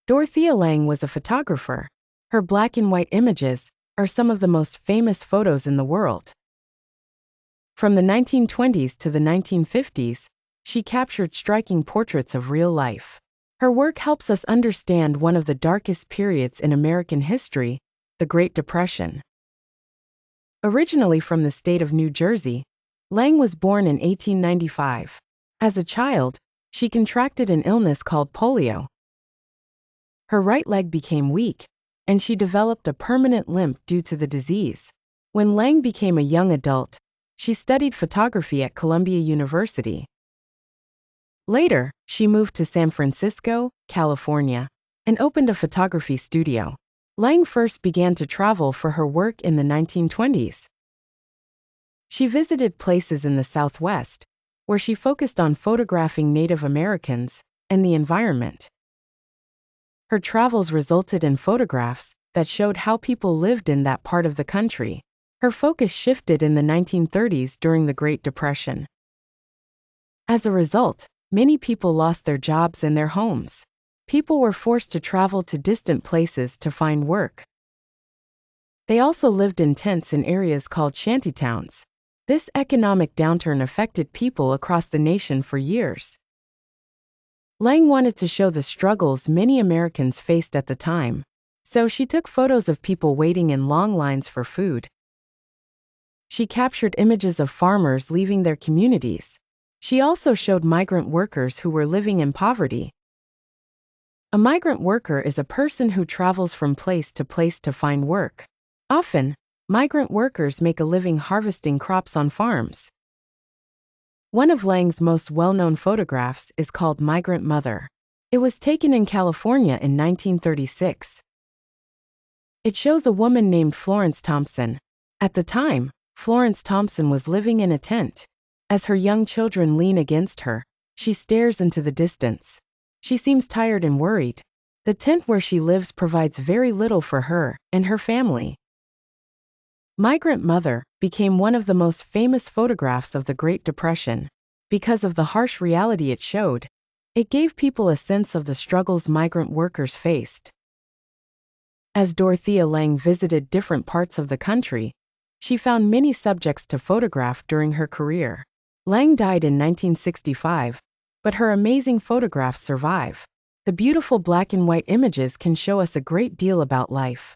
Dorothea Lange was a photographer. Her black and white images are some of the most famous photos in the world. From the 1920s to the 1950s, she captured striking portraits of real life. Her work helps us understand one of the darkest periods in American history, the Great Depression. Originally from the state of New Jersey, Lange was born in 1895. As a child, she contracted an illness called polio. Her right leg became weak, and she developed a permanent limp due to the disease. When Lange became a young adult, she studied photography at Columbia University. Later, she moved to San Francisco, California, and opened a photography studio. Lange first began to travel for her work in the 1920s. She visited places in the Southwest, where she focused on photographing Native Americans and the environment. Her travels resulted in photographs that showed how people lived in that part of the country. Her focus shifted in the 1930s during the Great Depression. As a result, many people lost their jobs and their homes. People were forced to travel to distant places to find work. They also lived in tents in areas called shantytowns. This economic downturn affected people across the nation for years. Lange wanted to show the struggles many Americans faced at the time, so she took photos of people waiting in long lines for food. She captured images of farmers leaving their communities. She also showed migrant workers who were living in poverty. A migrant worker is a person who travels from place to find work. Often, migrant workers make a living harvesting crops on farms. One of Lange's most well-known photographs is called Migrant Mother. It was taken in California in 1936. It shows a woman named Florence Thompson. At the time, Florence Thompson was living in a tent. As her young children lean against her, she stares into the distance. She seems tired and worried. The tent where she lives provides very little for her and her family. Migrant Mother became one of the most famous photographs of the Great Depression. Because of the harsh reality it showed, it gave people a sense of the struggles migrant workers faced. As Dorothea Lange visited different parts of the country, she found many subjects to photograph during her career. Lange died in 1965, but her amazing photographs survive. The beautiful black and white images can show us a great deal about life.